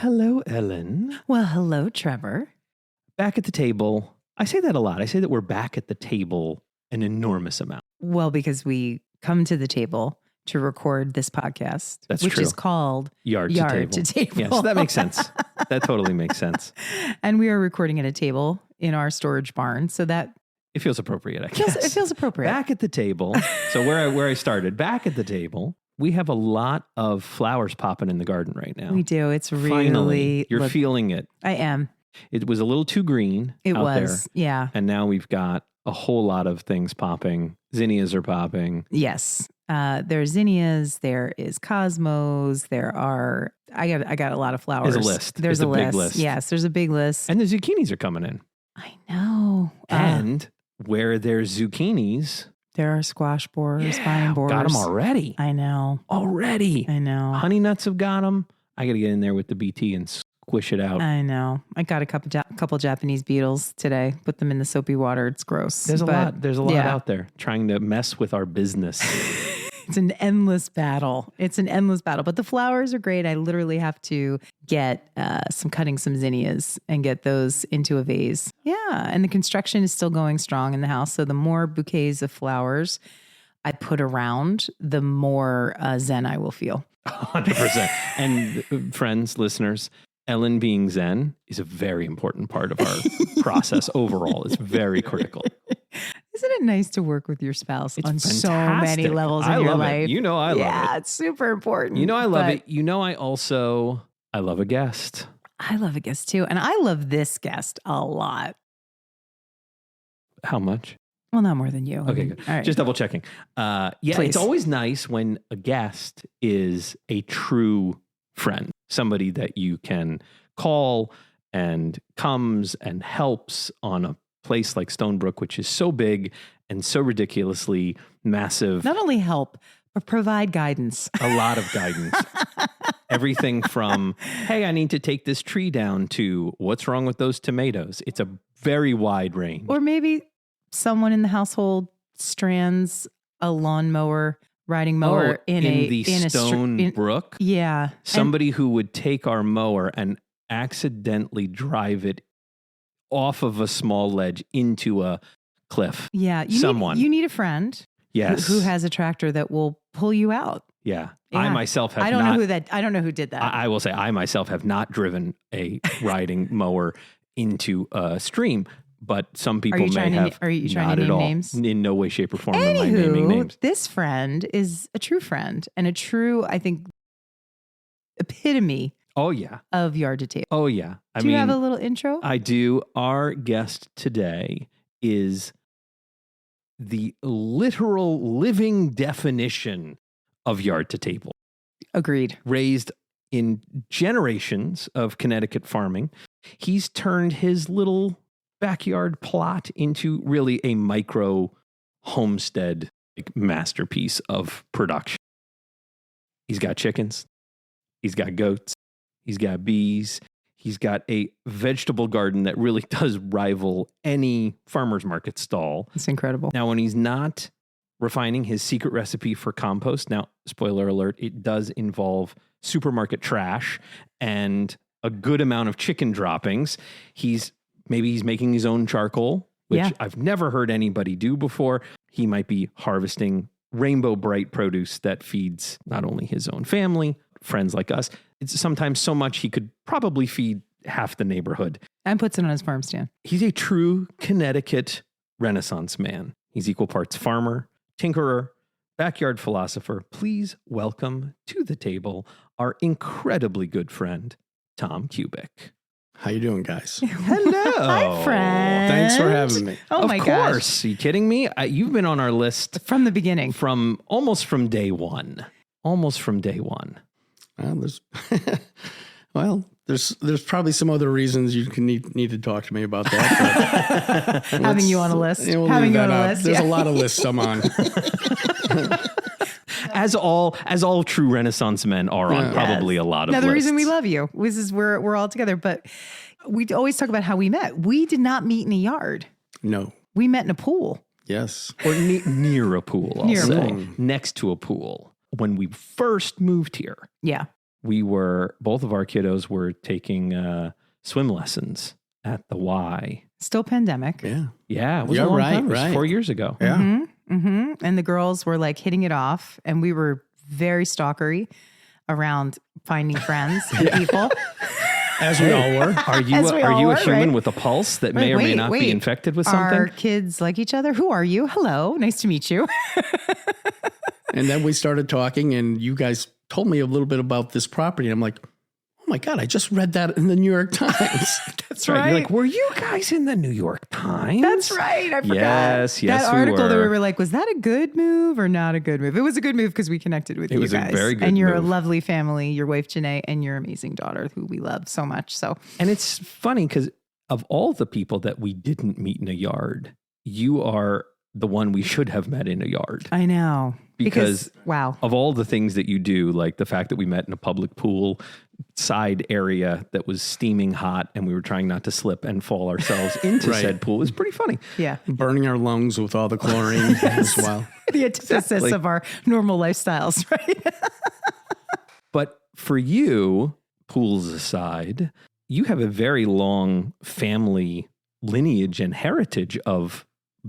hello, Ellen. Well, hello, Trevor. Back at the table. I say that a lot. I say that we're back at the table an enormous amount. Well, because we come to the table to record this podcast, which is called Yard to Table. Yes, that makes sense. That totally makes sense. And we are recording at a table in our storage barn, so that it feels appropriate, I guess. It feels appropriate. Back at the table. So where I started, back at the table, we have a lot of flowers popping in the garden right now. We do. It's really... Finally, you're feeling it. I am. It was a little too green out there. Yeah. And now we've got a whole lot of things popping. Zinnias are popping. Yes. There's zinnias. There is cosmos. There are... I got a lot of flowers. There's a list. There's a big list. Yes, there's a big list. And the zucchinis are coming in. I know. And where there's zucchinis... There are squash borers, vine borers. Got them already. I know. Already. I know. Honey nuts have got them. I got to get in there with the BT and squish it out. I know. I got a couple Japanese beetles today. Put them in the soapy water. It's gross. There's a lot. There's a lot out there trying to mess with our business. It's an endless battle. But the flowers are great. I literally have to get some zinnias and get those into a vase. Yeah. And the construction is still going strong in the house. So the more bouquets of flowers I put around, the more zen I will feel. 100%. And friends, listeners, Ellen being zen is a very important part of our process overall. It's very critical. Isn't it nice to work with your spouse on fantastic. So many levels in your life? It. You know I love it. Yeah, it's super important. You know I love it. You know I love a guest. I love a guest too. And I love this guest a lot. How much? Well, not more than you. Okay, good. All right. Just double checking. Yeah, Please. It's always nice when a guest is a true friend, somebody that you can call and comes and helps on a place like Stonebrook, which is so big and so ridiculously massive. Not only help, but provide guidance. A lot of guidance. Everything from, hey, I need to take this tree down to what's wrong with those tomatoes. It's a very wide range. Or maybe someone in the household strands a lawnmower, riding mower in the Stonebrook. Yeah. Somebody who would take our mower and accidentally drive it off of a small ledge into a cliff. Yeah. You need a friend. Yes. Who has a tractor that will pull you out. Yeah. I myself have I don't know who did that. I will say I myself have not driven a riding mower into a stream, but some people may have. Are you trying to name names? In no way, shape, or form am I naming names. This friend is a true friend and a true, I think, epitome. Oh, yeah. Of Yard to Table. Oh, yeah. Do you have a little intro? I do. Our guest today is the literal living definition of Yard to Table. Agreed. Raised in generations of Connecticut farming, he's turned his little backyard plot into really a micro homestead masterpiece of production. He's got chickens. He's got goats. He's got bees. He's got a vegetable garden that really does rival any farmer's market stall. It's incredible. Now, when he's not refining his secret recipe for compost, now, spoiler alert, it does involve supermarket trash and a good amount of chicken droppings. Maybe he's making his own charcoal, which I've never heard anybody do before. He might be harvesting rainbow bright produce that feeds not only his own family, friends like us. It's sometimes so much he could probably feed half the neighborhood. And puts it on his farm stand. He's a true Connecticut Renaissance man. He's equal parts farmer, tinkerer, backyard philosopher. Please welcome to the table our incredibly good friend, Tom Kubic. How you doing, guys? Hello. Hi, friend. Thanks for having me. Oh, my gosh. Of course. Are you kidding me? You've been on our list from the beginning. Almost from day one. There's probably some other reasons you can need to talk to me about that. Having you on a list. There's a lot of lists I'm on. As all true Renaissance men are on probably a lot of lists. Now, the reason we love you is we're all together, but we always talk about how we met. We did not meet in a yard. No. We met in a pool. Yes. Or near a pool, I'll say. Next to a pool. When we first moved here. Yeah. both of our kiddos were taking swim lessons at the Y. Still pandemic. Yeah. Yeah, it was a long time. It was right. 4 years ago. Yeah. And the girls were like hitting it off, and we were very stalkery around finding friends and people. As we all were. Are you As we all a were, human right? with a pulse that may or may not be infected with something? Our kids like each other. Who are you? Hello. Nice to meet you. And then we started talking, and you guys told me a little bit about this property. And I'm like, oh my God, I just read that in the New York Times. That's right. You're like, were you guys in the New York Times? That's right. I forgot. Yes, that we article were. that we were like, was that a good move or not a good move? It was a good move because we connected with you guys. It was a very good And you're move. a lovely family, your wife, Janae, and your amazing daughter, who we love so much. So, And it's funny because of all the people that we didn't meet in a yard, you are the one we should have met in a yard. I know. Because wow. of all the things that you do, like the fact that we met in a public pool side area that was steaming hot and we were trying not to slip and fall ourselves into Right. said pool is pretty funny. Yeah. Burning our lungs with all the chlorine as well. The antithesis Exactly. of our normal lifestyles, right? But for you, pools aside, you have a very long family lineage and heritage of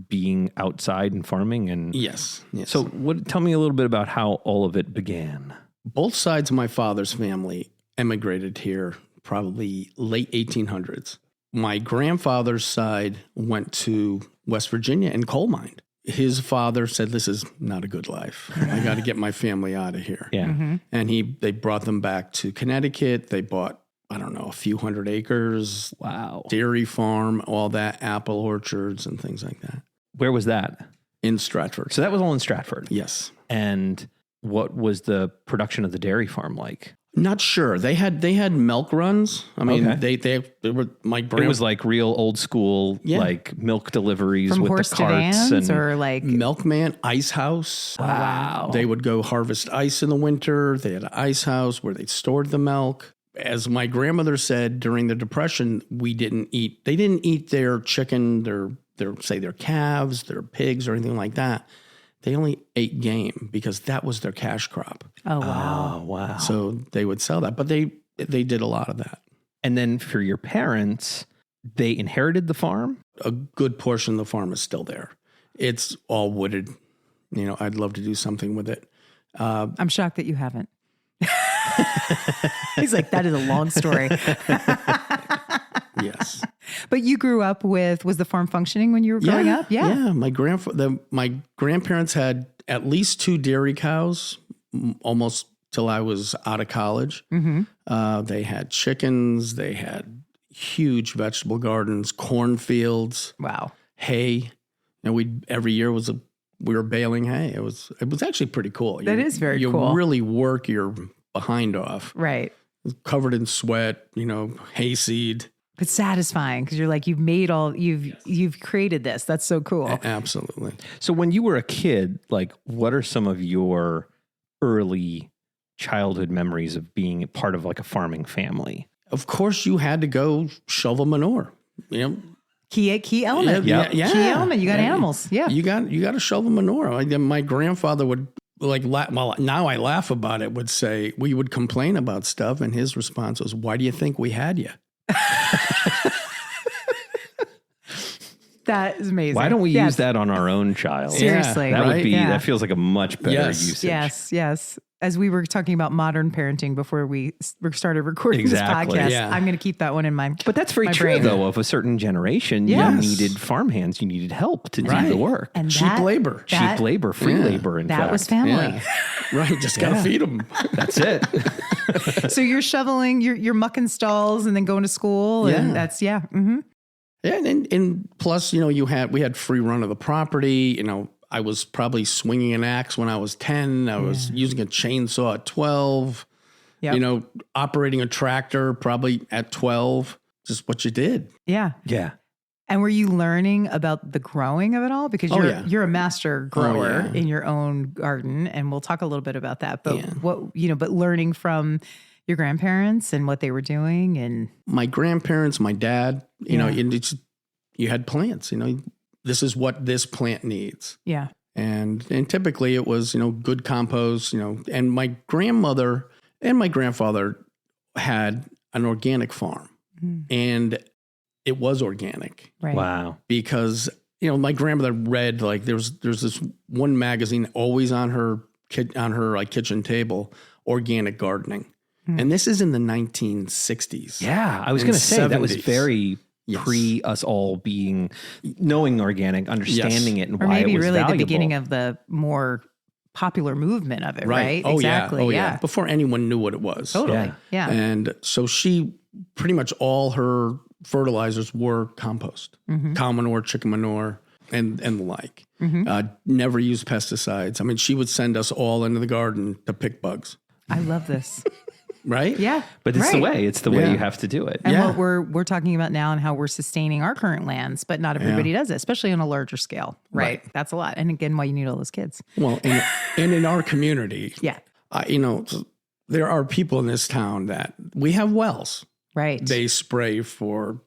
being outside and farming. And Yes. Yes. so tell me a little bit about how all of it began. Both sides of my father's family emigrated here probably late 1800s. My grandfather's side went to West Virginia and coal mined. His father said, this is not a good life. I got to get my family out of here. Yeah. And they brought them back to Connecticut. They bought, I don't know, a few hundred acres, Wow. dairy farm, all that, apple orchards and things like that Where was that? in Stratford. So that was all in Stratford. Yes. And what was the production of the dairy farm like? Not sure. They had milk runs. I mean, Okay. they were my It grand was like real old school, Yeah. like milk deliveries From with horse the to carts vans and or like, milkman ice house. wow. They would go harvest ice in the winter. They had an ice house where they stored the milk. As my grandmother said, during the Depression, they didn't eat their chicken, their calves, their pigs, or anything like that. They only ate game because that was their cash crop. oh, wow. Oh, wow. So they would sell that, but they did a lot of that. And then for your parents, they inherited the farm? A good portion of the farm is still there. It's all wooded. You know, I'd love to do something with it. I'm shocked that you haven't. He's like, that is a long story. Yes. But you grew up was the farm functioning when you were growing up? Yeah. Yeah. My grandparents had at least 2 dairy cows almost till I was out of college. They had chickens. They had huge vegetable gardens, cornfields, Wow. hay. And every year we were baling hay. It was actually pretty cool. That is very you cool. You really work your behind off. Right. Covered in sweat, hayseed. But satisfying because you're like, you've created this. That's so cool. Absolutely. So when you were a kid, like what are some of your early childhood memories of being part of like a farming family? Of course, you had to go shovel manure. Key element. Yeah. Key element. You got animals. Yeah. You got to shovel manure. My grandfather would now I laugh about it, would say, we would complain about stuff. And his response was, why do you think we had you? That is amazing. Why don't we use that on our own child? Seriously. That would right? be, Yeah. that feels like a much better Yes. usage. Yes. As we were talking about modern parenting before we started recording Exactly. this podcast, Yeah. I'm going to keep that one in mind. But that's very My true, brain. though. Of a certain generation, Yes. you needed farmhands. You needed help to do Right. the work. And Cheap labor. Cheap labor, free labor, in That fact. was family. Yeah. Right. Just got to feed them. That's it. So you're shoveling, you're mucking stalls and then going to school. And Yeah. that's, yeah. Mm-hmm. Yeah, and plus, we had free run of the property. I was probably swinging an axe when I was 10. I was using a chainsaw at 12. Yep. Operating a tractor probably at 12. Just what you did. Yeah. Yeah. And were you learning about the growing of it all? Because you're a master grower yeah. in your own garden, and we'll talk a little bit about that. But Yeah. but learning from your grandparents and what they were doing, and My grandparents, my dad, you had plants. This is what this plant needs. yeah, And typically it was, good compost, and my grandmother And my grandfather had an organic farm, and it was organic. Right. Wow. Because, my grandmother read, like, there's this one magazine always on her like kitchen table, organic gardening. And this is in the 1960s. Yeah, I was and going to say that was 70s. very Yes. pre us all knowing organic, understanding it, and Or why maybe it was really valuable. the beginning of the more popular movement of it, right? Oh, Exactly. yeah. Oh, yeah. Before anyone knew what it was. Totally. Yeah. And so she pretty much all her fertilizers were compost, cow manure, chicken manure, and the like. Never used pesticides. I mean, she would send us all into the garden to pick bugs. I love this. Right? Yeah. But it's the right. way. It's the way Yeah. you have to do it. And Yeah. what we're talking about now and how we're sustaining our current lands, but not everybody does it, especially on a larger scale. Right. That's a lot. And again, why you need all those kids. Well, and in our community, Yeah. there are people in this town that we have wells. Right. They spray for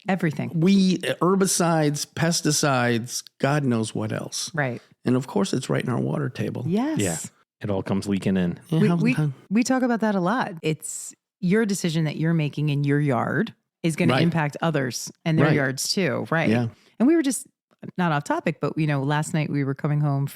Everything. herbicides, pesticides, God knows what else. Right. And of course, it's right in our water table. Yes. Yeah. It all comes leaking in. Yeah, We talk about that a lot. It's your decision that you're making in your yard is going to impact others and their Right. yards too. Right. Yeah. And we were just not off topic, but last night we were coming home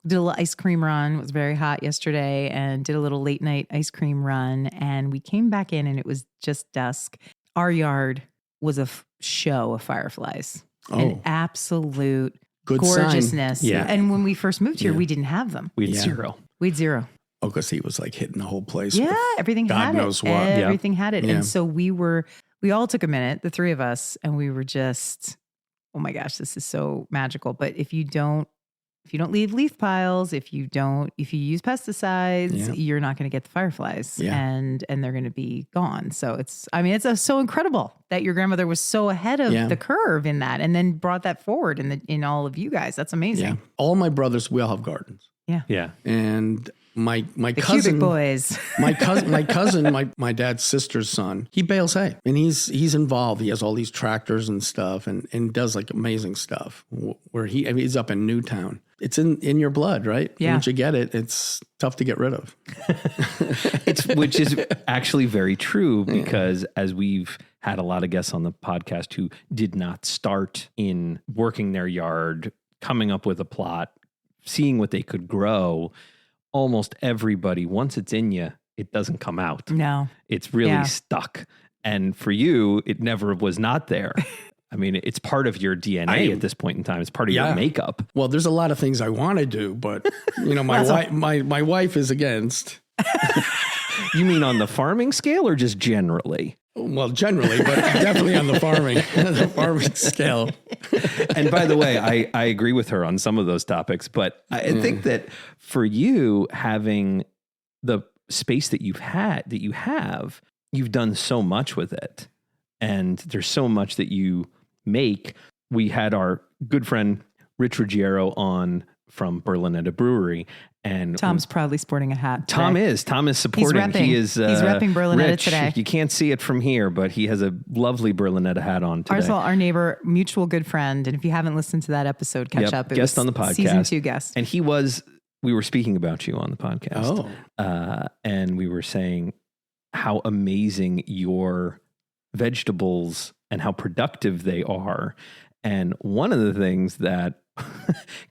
did a little ice cream run. It was very hot yesterday and did a little late night ice cream run. And we came back in and it was just dusk. Our yard was a show of fireflies. An Oh, absolute good sign. gorgeousness. Yeah. And when we first moved here, Yeah. we didn't have them. We had Yeah. zero. We had zero. Oh, because he was like hitting the whole place. Yeah, with everything God had knows it. what. Yeah. Everything had it. Yeah. And so we all took a minute, the three of us, and we were just, oh my gosh, this is so magical. But if you don't leave leaf piles, if you use pesticides, Yeah. you're not going to get the fireflies, Yeah. and they're going to be gone. So it's so incredible that your grandmother was so ahead of Yeah. the curve in that, and then brought that forward in all of you guys. That's amazing. Yeah. All my brothers, we all have gardens. Yeah. And my The cousin, Kubic boys. my cousin, my dad's sister's son, he bales hay, and he's involved. He has all these tractors and stuff, and does like amazing stuff. Where he's up in Newtown. It's in your blood, right? Yeah. Once you get it, it's tough to get rid of. Which is actually very true, because as we've had a lot of guests on the podcast who did not start in working their yard, coming up with a plot, seeing what they could grow, almost everybody, once it's in you, it doesn't come out. No. It's really Yeah. stuck. And for you, it never was not there. I mean, it's part of your DNA at this point in time. It's part of your makeup. Well, there's a lot of things I want to do, but my wife is against. You mean on the farming scale or just generally? Well, generally, but definitely on the farming scale. And by the way, I agree with her on some of those topics, but I think that for you, having the space that you have, you've done so much with it. And there's so much that you make. We had our good friend Rich Ruggiero on from Berlinetta Brewery, and Tom's proudly sporting a hat. Tom today. is supporting. He's repping Berlinetta Rich, today. You can't see it from here, but he has a lovely Berlinetta hat on today. Our neighbor, mutual good friend. And if you haven't listened to that episode, catch up. It guest was on the podcast. Season 2 guest. And we were speaking about you on the podcast. And we were saying how amazing your vegetables and how productive they are. And one of the things that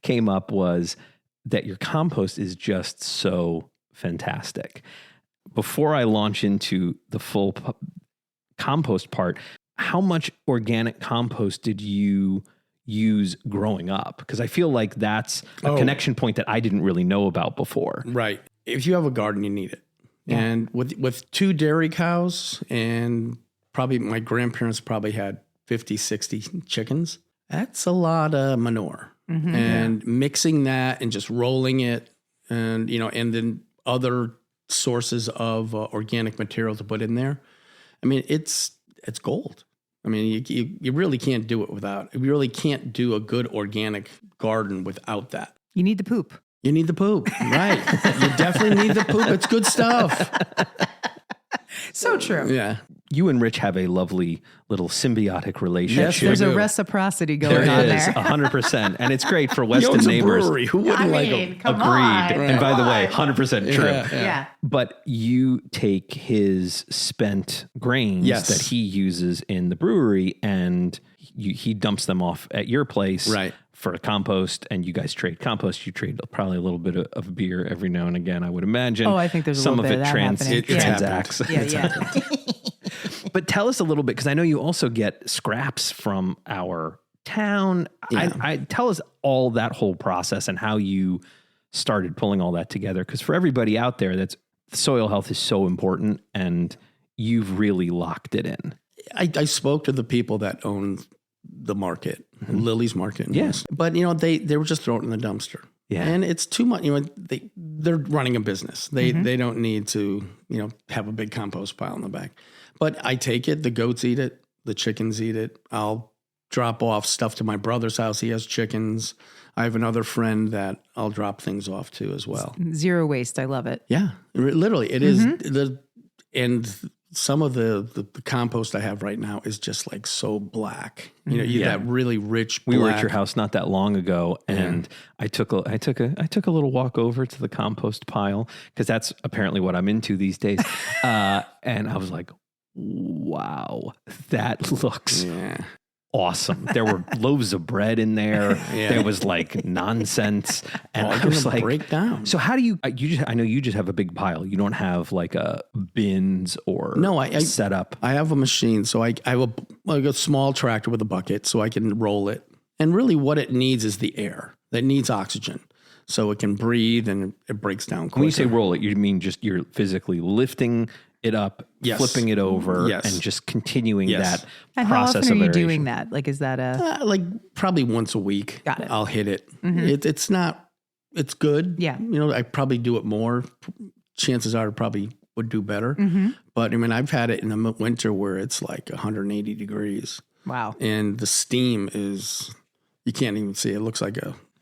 came up was that your compost is just so fantastic. Before I launch into the full compost part, how much organic compost did you use growing up? Because I feel like that's a connection point that I didn't really know about before. Right. If you have a garden, you need it. Yeah. And with 2 dairy cows, and probably my grandparents probably had 50, 60 chickens, that's a lot of manure. Mm-hmm. And mixing that and just rolling it, and and then other sources of organic material to put in there. I mean, it's gold. I mean, you really can't do it without. You really can't do a good organic garden without that. You need the poop. You need the poop, right? You definitely need the poop. It's good stuff. So true. Yeah. You and Rich have a lovely little symbiotic relationship. There's a do. reciprocity going There on is there. 100%. And it's great for He Weston owns a neighbors. brewery. Who wouldn't like him? Come Agreed. on. And by the way, Come 100% true. Yeah. But you take his spent grains Yes. that he uses in the brewery and he dumps them off at your place Right. for compost, and you guys trade compost. You trade probably a little bit of beer every now and again, I would imagine. Oh, I think there's a some little of bit it of that happening. It's transacts. Yeah. But tell us a little bit, because I know you also get scraps from our town. Yeah. I tell us all that whole process and how you started pulling all that together. Because for everybody out there, that's soil health is so important, and you've really locked it in. I spoke to the people that own the market, Lily's Market. Yes. But, they were just throwing it in the dumpster. Yeah. And it's too much. They're running a business. They don't need to, have a big compost pile in the back. But I take it. The goats eat it. The chickens eat it. I'll drop off stuff to my brother's house. He has chickens. I have another friend that I'll drop things off to as well. Zero waste. I love it. Yeah, literally, it is and some of the compost I have right now is just like so black. That really rich. We black. were at your house not that long ago, and I took a little walk over to the compost pile, because that's apparently what I'm into these days. And I was like, wow, that looks awesome. There were loaves of bread in there. There was like nonsense. And I was like, break down. So how do you I know you just have a big pile. You don't have like a bins or I setup. I have a machine. So I have a small tractor with a bucket so I can roll it. And really what it needs is the air. That needs oxygen. So it can breathe and it breaks down quicker. When you say roll it, you mean just you're physically lifting it up, flipping it over, and just continuing that And how process often are of you aeration. doing that? Like, is that a like probably once a week. Got it. I'll hit it. It's not, it's good. Yeah. I probably do it more. Chances are I probably would do better. But I've had it in the winter where it's like 180 degrees. wow? And the steam is, you can't even see it. It looks like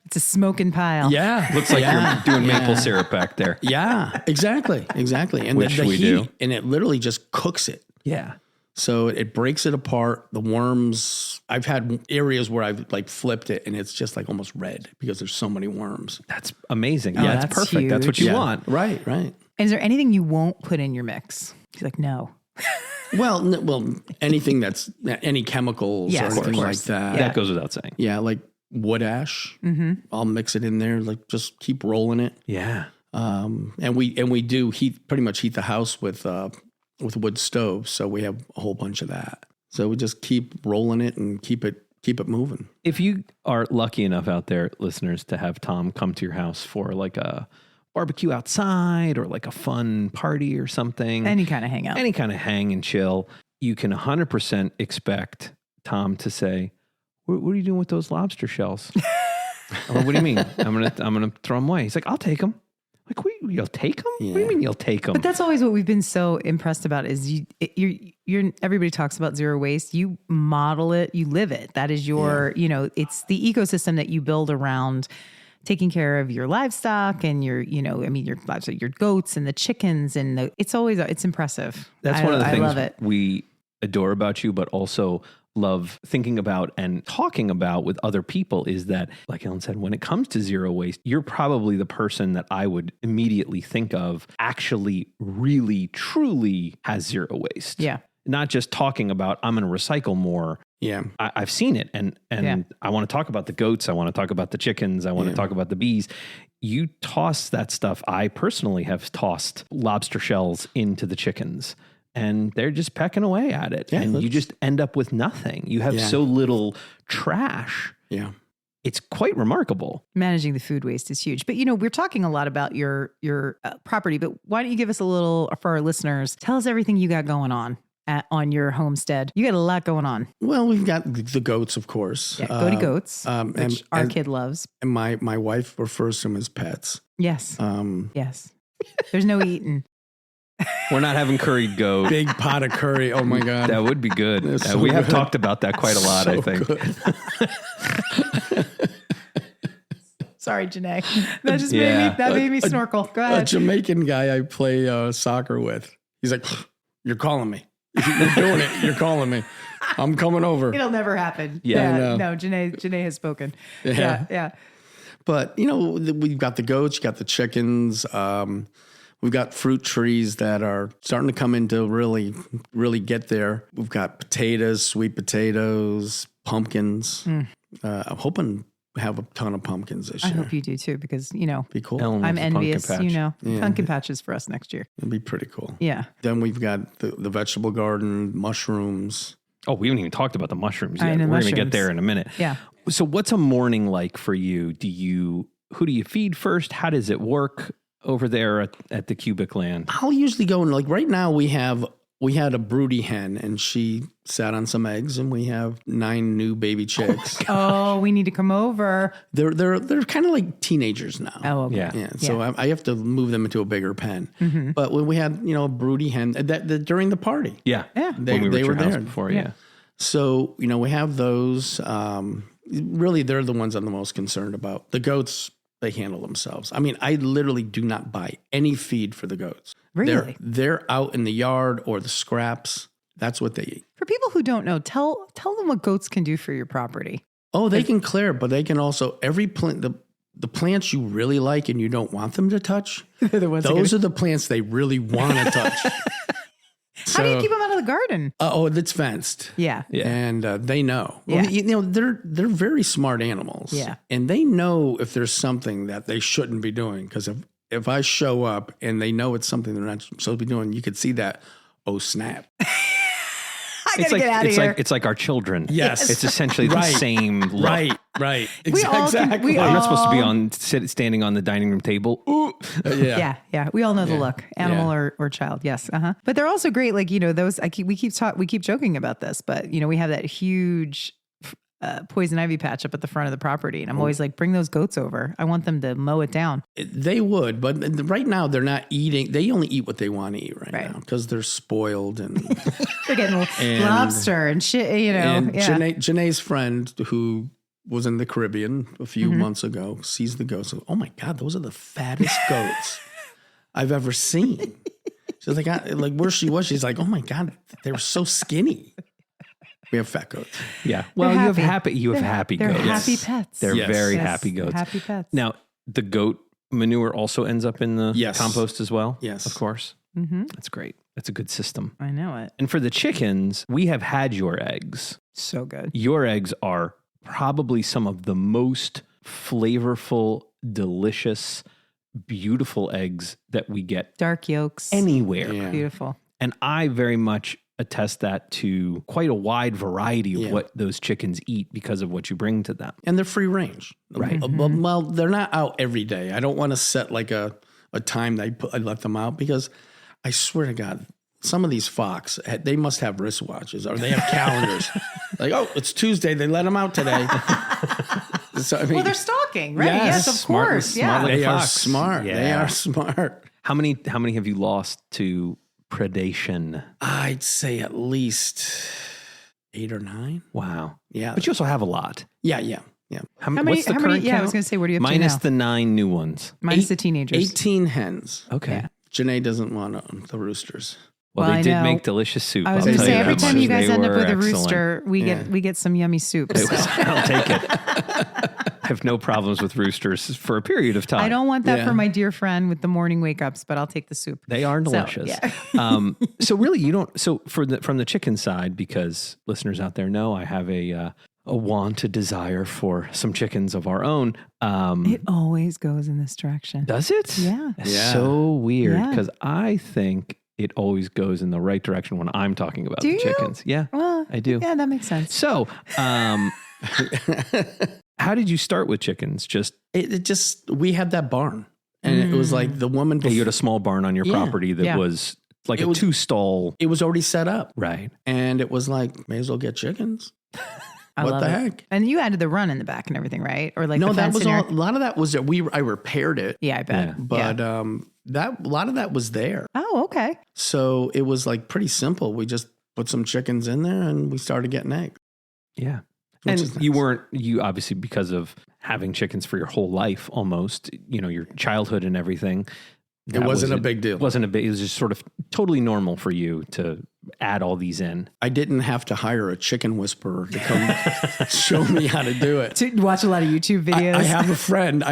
It's a smoking pile. yeah. Looks like you're doing maple syrup back there. Yeah, exactly. And Which the we heat, do. and it literally just cooks it. Yeah. So it breaks it apart. The worms, I've had areas where I've like flipped it and it's just like almost red because there's so many worms. That's amazing. Oh, Yeah, it's that's perfect. That's what huge. you want. Right. And is there anything you won't put in your mix? She's like, no. Well, anything that's any chemicals Yes, or of anything like course. that. That goes without saying. Yeah, like wood ash. I'll mix it in there, like just keep rolling it. Yeah. And we do pretty much heat the house with wood stoves, so we have a whole bunch of that. So we just keep rolling it and keep it moving. If you are lucky enough out there, listeners, to have Tom come to your house for like a barbecue outside or like a fun party or something, Any kind of hangout. any kind of hang and chill, you can 100% expect Tom to say, what are you doing with those lobster shells? Or what do you mean? I'm gonna throw them away. He's like, I'll take them. Like, you'll take them? What do you mean you'll take them? But that's always what we've been so impressed about is you're everybody talks about zero waste. You model it, you live it. That is your, it's the ecosystem that you build around taking care of your livestock and your livestock, your goats and the chickens and it's impressive. That's one of the I things love it. we adore about you, but also love thinking about and talking about with other people is that, like Ellen said, when it comes to zero waste, you're probably the person that I would immediately think of actually really, truly has zero waste. Yeah. Not just talking about, I'm going to recycle more. Yeah. I've seen it. And I want to talk about the goats. I want to talk about the chickens. I want to talk about the bees. You toss that stuff. I personally have tossed lobster shells into the chickens. And they're just pecking away at it. Yeah, and you just end up with nothing. You have so little trash. Yeah. It's quite remarkable. Managing the food waste is huge. But, we're talking a lot about your property, but why don't you give us a little, for our listeners, tell us everything you got going on your homestead. You got a lot going on. Well, we've got the goats, of course. Yeah, goaty goats, which and our kid loves. And my wife refers to them as pets. Yes. Yes. There's no eating. We're not having curried goat. Big pot of curry. Oh my God. That would be good. That's so we have good. talked about that quite a lot, I think. Sorry, Janae. That just made me snorkel. Go A ahead. Jamaican guy I play soccer with. He's like, you're calling me. If you're doing it, you're calling me. I'm coming over. It'll never happen. Yeah. No, Janae has spoken. Yeah. Yeah. But, we've got the goats, you got the chickens. We've got fruit trees that are starting to come into really, really get there. We've got potatoes, sweet potatoes, pumpkins. I'm hoping to have a ton of pumpkins this I year. hope you do too, because, Be cool. Ellen I'm loves the pumpkin envious, patch. pumpkin patches for us next year. It'd be pretty cool. Yeah. Then we've got the vegetable garden, mushrooms. Oh, we haven't even talked about the mushrooms I yet. know, We're going to get mushrooms. there in a minute. Yeah. So what's a morning like for you? Who do you feed first? How does it work over there at the Kubic land? I'll usually go and right now we had a broody hen and she sat on some eggs and we have 9 new baby chicks. Oh, we need to come over. They're kind of like teenagers now. Oh, okay. Yeah. Yeah, so I have to move them into a bigger pen. But when we had, a broody hen that during the party, Yeah. Yeah. they When we were were at your house there before, Yeah. yeah. So we have those. Really, they're the ones I'm the most concerned about. The goats, they handle themselves. I mean, I literally do not buy any feed for the goats. Really? They're out in the yard or the scraps. That's what they eat. For people who don't know, tell them what goats can do for your property. Oh, they can clear, but they can also every plant the plants you really like and you don't want them to touch. The ones that Those are the plants they really want to touch. How do you keep them out of the garden? It's fenced. Yeah. Yeah. And they know. Yeah. Well, they're very smart animals. Yeah. And they know if there's something that they shouldn't be doing. Because if I show up and they know it's something they're not supposed to be doing, you could see that. Oh snap! I gotta get out of here. It's like our children. Yes. It's essentially the Right. same look. Right. We all can- Exactly. we I'm not all- supposed to be standing on the dining room table. Ooh. Yeah. Yeah. We all know the Yeah. look, animal Yeah. or child. Yes. But they're also great. Like, those, we keep joking about this, but we have that huge poison ivy patch up at the front of the property. And I'm always like, bring those goats over. I want them to mow it down. They would, but right now they're not eating. They only eat what they want to eat Right. now because they're spoiled and. They're getting And- lobster and shit, And yeah. Janae's friend who was in the Caribbean a few Mm-hmm. months ago sees the goats. Oh my God, those are the fattest goats I've ever seen. She's like where she was, she's like, oh my God, they were so skinny. We have fat goats. Yeah. Well, They're you have happy They're goats. happy pets. They're Yes. very Yes. happy goats. Happy pets. Now, the goat manure also ends up in the Yes. compost as well. Yes. Of course. Mm-hmm. That's great. That's a good system. I know it. And for the chickens, we have had your eggs. So good. Your eggs are probably some of the most flavorful, delicious, beautiful eggs that we get Dark yolks. anywhere. Yeah. Beautiful. And I very much attest that to quite a wide variety of Yeah. what those chickens eat because of what you bring to them. And they're free range. Right. Well, they're not out every day. I don't want to set like a time that I let them out because I swear to God, some of these fox, they must have wristwatches or they have calendars. Like, oh, it's Tuesday. They let them out today. So, I mean, Well, they're stalking, right? Yes. Yes, of Smart- course. smart Yeah. like they are fox. smart. They Yeah. are smart. How many have you lost to predation? I'd say at least 8 or 9. Wow. Yeah. But you also have a lot. Yeah. How many? What's the How current many? Yeah, I count? was going to say, what are you up Minus to now? the 9 new ones. Minus the teenagers. 18 hens. Okay. Yeah. Janae doesn't want the roosters. Well, Well, they I did know. make delicious soup. I was I'll going to tell say, you every that time much. you guys They end up were with a excellent. rooster, we get some yummy soup. It was, so. I'll take it. I have no problems with roosters for a period of time. I don't want that Yeah. for my dear friend with the morning wake ups, but I'll take the soup. They are delicious. yeah. So really, you don't. So from the chicken side, because listeners out there know I have a want, a desire for some chickens of our own. It always goes in this direction. Does it? Yeah. It's Yeah. so weird Yeah. because I think it always goes in the right direction when I'm talking about Do the you? chickens. Yeah, Well, I do. Yeah, that makes sense. So, how did you start with chickens? Just It just, we had that barn. And it was like the woman, you had a small barn on your Yeah. property that Yeah. was like It a was- 2-stall. it was already set up. Right. And it was like, may as well get chickens. I What love the it. heck? And you added the run in the back and everything, right? Or like No, the that fence was in your- all, a lot of that was that I repaired it. Yeah, I bet. Yeah. But Yeah. that a lot of that was there. Oh, okay. So it was like pretty simple. We just put some chickens in there and we started getting eggs. Yeah. Which And is you nice. you obviously, because of having chickens for your whole life, almost, your childhood and everything, It wasn't a big deal. It wasn't a big. It was just sort of totally normal for you to add all these in. I didn't have to hire a chicken whisperer to come show me how to do it. To watch a lot of YouTube videos. I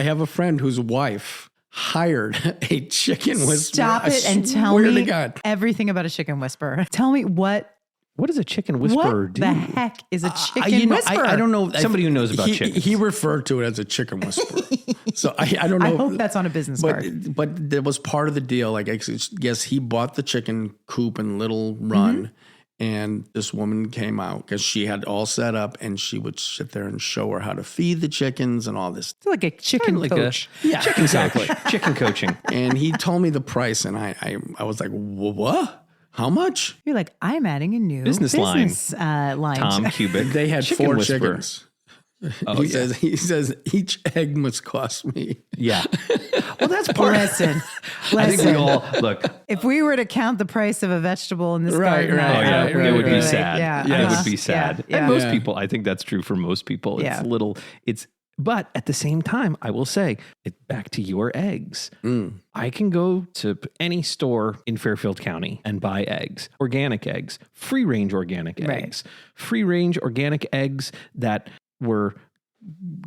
have a friend whose wife hired a chicken whisperer. Stop it and tell me everything about a chicken whisperer. Tell me what does a chicken whisperer do? What the heck is a chicken whisperer? I don't know. Somebody who knows about chickens. He referred to it as a chicken whisperer. So I don't know. I hope that's on a business card. But that was part of the deal. Like, I guess he bought the chicken coop in Little Run. And this woman came out because she had all set up, and she would sit there and show her how to feed the chickens and all this. It's like a chicken coach. Chicken exactly. Chicken coaching. And he told me the price, and I was like, what? How much? You're like, I'm adding a new business line. Tom Kubic. They had Chicken 4 whisperer. chickens. He says each egg must cost me. Yeah. Well, that's part. Listen. I think we all look. If we were to count the price of a vegetable in this garden, it would be sad. Yeah, it would be sad. Yeah. And most people, I think that's true for most people. But at the same time, I will say, back to your eggs. I can go to any store in Fairfield County and buy eggs, organic eggs, free-range organic eggs, free-range organic eggs that were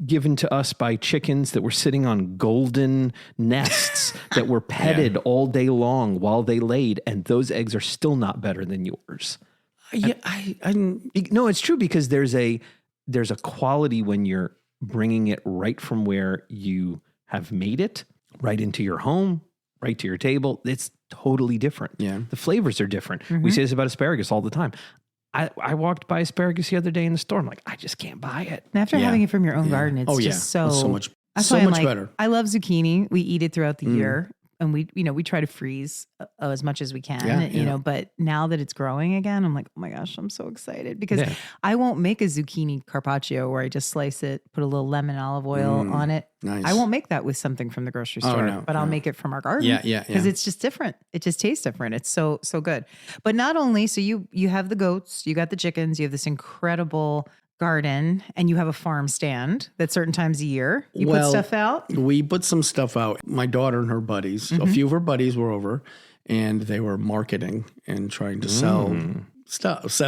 given to us by chickens that were sitting on golden nests that were petted all day long while they laid, and those eggs are still not better than yours. No, it's true, because there's a quality when you're bringing it right from where you have made it, right into your home, right to your table. It's totally different. Yeah. The flavors are different. We say this about asparagus all the time. I walked by asparagus the other day in the store. I'm like, I just can't buy it. And after having it from your own garden, it's just so much like, better. I love zucchini. We eat it throughout the year. And we try to freeze as much as we can, you know, but now that it's growing again, I'm like, oh my gosh, I'm so excited, because I won't make a zucchini carpaccio where I just slice it, put a little lemon olive oil on it. Nice. I won't make that with something from the grocery store, but I'll make it from our garden. Because it's just different. It just tastes different. It's so good. But not only, so you have the goats, you got the chickens, you have this incredible garden, and you have a farm stand that certain times a year you put stuff out. We put some stuff out. My daughter and her buddies, a few of her buddies were over, and they were marketing and trying to sell stuff.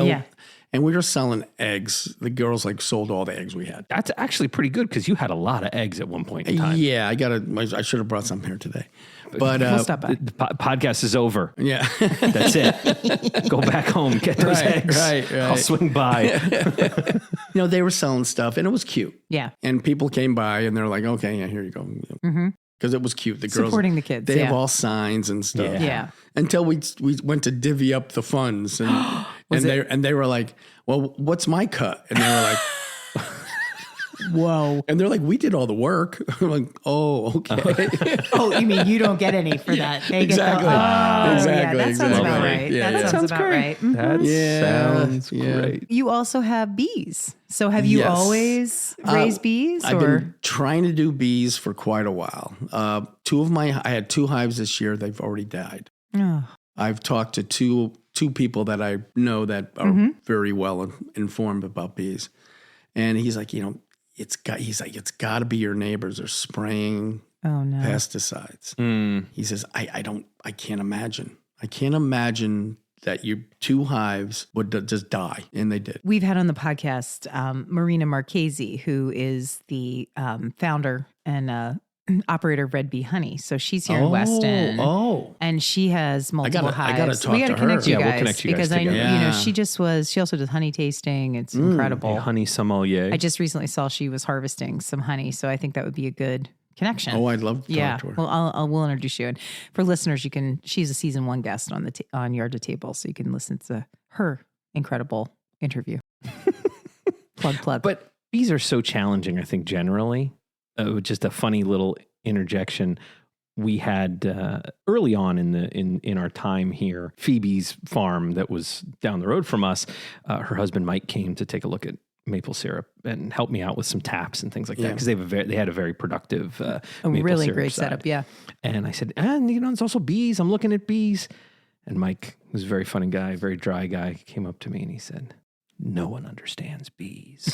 And we were selling eggs. The girls sold all the eggs we had. That's actually pretty good, because you had a lot of eggs at one point in time. Yeah, I should have brought some here today. But we'll stop by. The podcast is over. Yeah. That's it. Go back home, get those eggs. Right. I'll swing by. They were selling stuff, and it was cute. Yeah. And people came by, and they're like, okay, yeah, here you go. Because it was cute. The girls supporting the kids. They have all signs and stuff. Yeah. Until we went to divvy up the funds, and they were like, well, what's my cut? And they were like, whoa. And they're like, we did all the work. I'm like, oh, okay. Oh, you mean you don't get any for that? They exactly. Yeah, that sounds about right. That sounds about right. That sounds great. You also have bees. So have you always raised bees? I've been trying to do bees for quite a while. I had 2 hives this year. They've already died. Oh. I've talked to two people that I know that are very well informed about bees. And he's like, it's got to be your neighbors are spraying pesticides. He says, I can't imagine. I can't imagine that your 2 hives would just die. And they did. We've had on the podcast Marina Marchese, who is the founder and operator of Red Bee Honey. So she's here in Weston. And she has multiple hives. I got to talk we got to her. connect you guys. We'll connect you guys because together. she also does honey tasting. It's incredible. Honey sommelier. I just recently saw she was harvesting some honey. So I think that would be a good connection. Oh, I'd love to talk to her. Well, we'll introduce you. And for listeners, she's a season 1 guest on Yard to Table. So you can listen to her incredible interview. Plug. But bees are so challenging, I think, generally. Just a funny little interjection. We had early on in our time here, Phoebe's farm that was down the road from us. Her husband Mike came to take a look at maple syrup and help me out with some taps and things like that, because they had a very productive maple really syrup great side. setup. Yeah. And I said, it's also bees. I'm looking at bees. And Mike was a very funny guy, very dry guy, came up to me and he said, no one understands bees.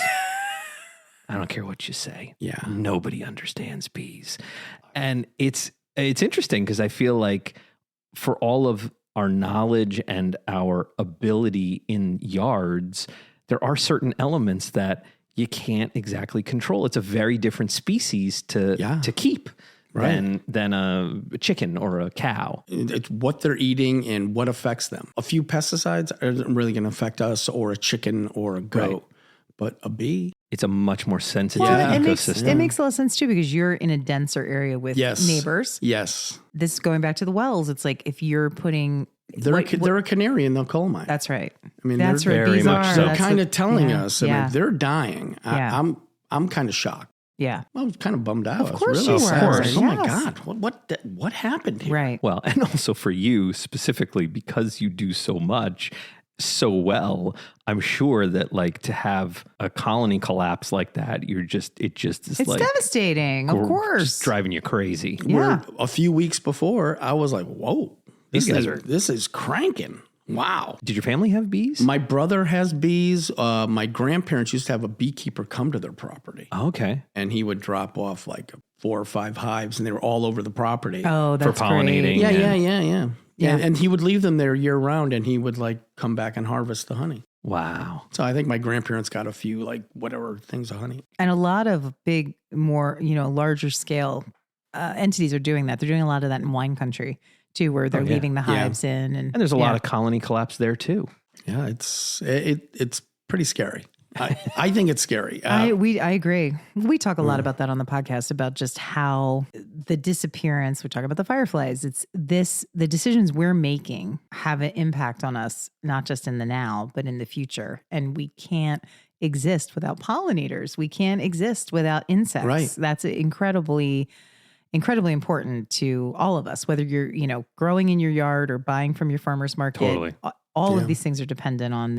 I don't care what you say. Yeah. Nobody understands bees. And it's It's interesting because I feel like for all of our knowledge and our ability in yards, there are certain elements that you can't exactly control. It's a very different species to keep than a chicken or a cow. It's what they're eating and what affects them. A few pesticides aren't really going to affect us or a chicken or a goat, Right. but a bee. It's a much more sensitive It ecosystem. makes a lot of sense too, because you're in a denser area with neighbors. Yes. This is going back to the wells. It's like if you're putting... They're a canary in the coal mine. That's right. I mean, that's they're where bees very much are. so. They're That's kind what- of telling yeah, us. I yeah. mean, they're dying. Yeah. I'm kind of shocked. Yeah. I was kind of bummed out. Of course I was you really were. sad. Of Oh my course. God, what happened here? Right. Well, and also for you specifically, because you do so much so well, I'm sure that like to have a colony collapse like that, it just is It's like devastating. Of course. just driving you crazy. Yeah. Where a few weeks before, I was like, whoa, These guys are- this is cranking. Wow. Did your family have bees? My brother has bees. My grandparents used to have a beekeeper come to their property, Okay. and he would drop off like 4 or 5 hives, and they were all over the property. Oh, that's pollinating. great. Yeah. Yeah. And he would leave them there year round, and he would like come back and harvest the honey. Wow. So I think my grandparents got a few like whatever things of honey. And a lot of big, more, larger scale entities are doing that. They're doing a lot of that in wine country too, where they're yeah. leaving the Yeah. hives in. And And there's a lot of colony collapse there too. Yeah, it's pretty scary. I think it's scary. I agree. We talk a lot about that on the podcast, about just how the disappearance, we talk about the fireflies. The decisions we're making have an impact on us, not just in the now, but in the future. And we can't exist without pollinators. We can't exist without insects. Right. That's incredibly important to all of us, whether you're, growing in your yard or buying from your farmer's market. Totally. All Yeah. of these things are dependent on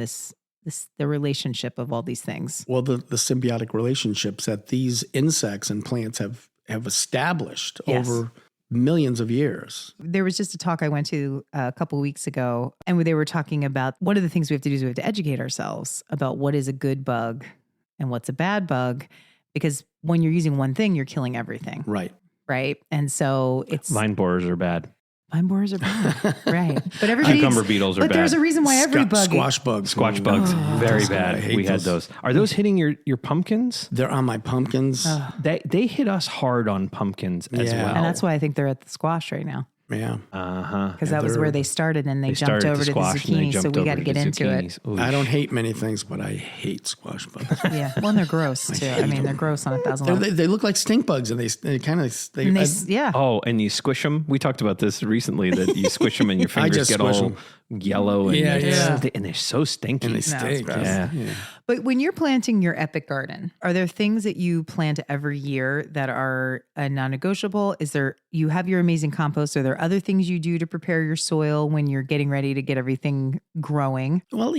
the relationship of all these things. Well, the symbiotic relationships that these insects and plants have established Yes. over millions of years. There was just a talk I went to a couple of weeks ago, and they were talking about one of the things we have to do is we have to educate ourselves about what is a good bug and what's a bad bug, because when you're using one thing, you're killing everything. Right. Right. And so it's Vine borers are bad. vine borers are bad. Right. But everybody Cucumber beetles are but bad. there's a reason why every bug Squash bugs. Squash bugs, very I bad. hate We had those. Are those hitting your pumpkins? They're on my pumpkins. They hit us hard on pumpkins as Yeah. well. and that's why I think they're at the squash right now, Yeah. because that was they're- where they started, and they jumped started over to the squash and they zucchini. So jumped we over got to to get the into it. zucchinis. Ooh. I don't hate many things, but I hate squash bugs. Yeah. Well, and they're gross too. I mean, they're gross on 1,000 levels. They look like stink bugs, and they kind of And yeah. Oh, and you squish them. We talked about this recently, that you squish them and your fingers just get squish all 'em. yellow. And Yeah, they're yeah. so- and they're so stinky. and they it's stink. gross. Yeah. But when you're planting your epic garden, are there things that you plant every year that are non-negotiable? You have your amazing compost? Are there other things you do to prepare your soil when you're getting ready to get everything growing? Well,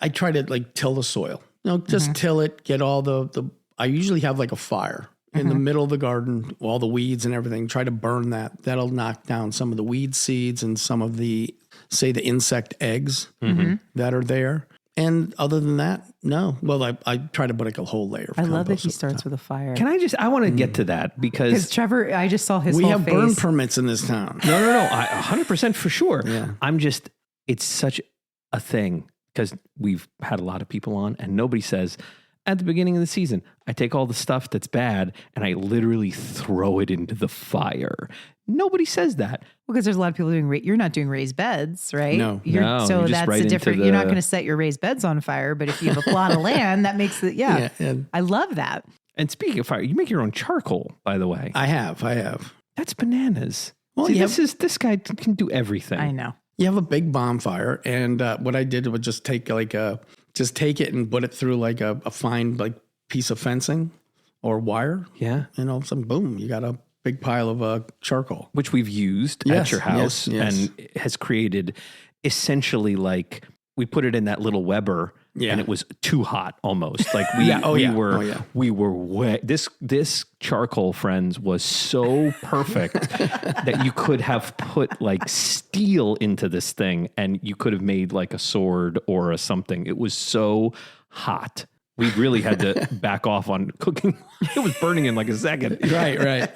I try to like till the soil. Just till it, get all the. I usually have like a fire in the middle of the garden, all the weeds and everything. Try to burn that. That'll knock down some of the weed seeds and some of the insect eggs that are there. And other than that, no. Well, I try to put like a whole layer of I love that compost he over starts top. with a fire. I want to get to that Because because Trevor, I just saw his We whole have face. burn permits in this town. no, 100% for sure. Yeah. It's such a thing because we've had a lot of people on and nobody says at the beginning of the season, I take all the stuff that's bad and I literally throw it into the fire. Nobody says that. Because there's a lot of people you're not doing raised beds, right? No. No, So you're just that's right a into different, you're not the- going to set your raised beds on fire, but if you have a plot of land, that makes it, Yeah, and I love that. And speaking of fire, you make your own charcoal, by the way. I have. That's bananas. Well, See, you this guy can do everything. I know. You have a big bonfire, and what I did was just take it and put it through like a fine like piece of fencing or wire, Yeah. and all of a sudden, boom, you got a big pile of charcoal. Which we've used Yes, at your house yes. and it has created essentially like we put it in that little Weber Yeah. and it was too hot almost. Like we, Yeah. Oh, we yeah. were, Oh, yeah. we were wet. This charcoal, friends, was so perfect that you could have put like steel into this thing and you could have made like a sword or a something. It was so hot. We really had to back off on cooking. It was burning in like a second. Right.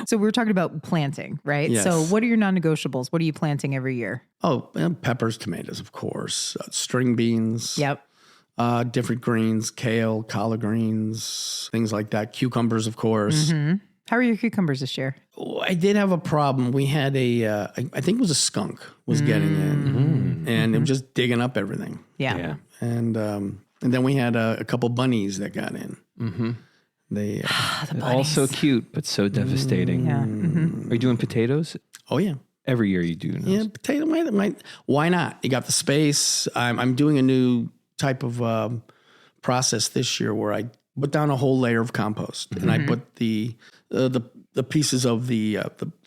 So we're talking about planting, right? Yes. So what are your non-negotiables? What are you planting every year? Oh, and peppers, tomatoes, of course. String beans. Yep. Different greens, kale, collard greens, things like that. Cucumbers, of course. How are your cucumbers this year? Oh, I did have a problem. We had I think it was a skunk was getting in, and it was just digging up everything. Yeah. And then we had a couple bunnies that got in. They The All so bunnies. cute, but so devastating. Yeah. Are you doing potatoes? oh yeah. Every year you do. Those. Yeah, potato. Why not? You got the space. I'm doing a new type of process this year where I put down a whole layer of compost, and I put the pieces of the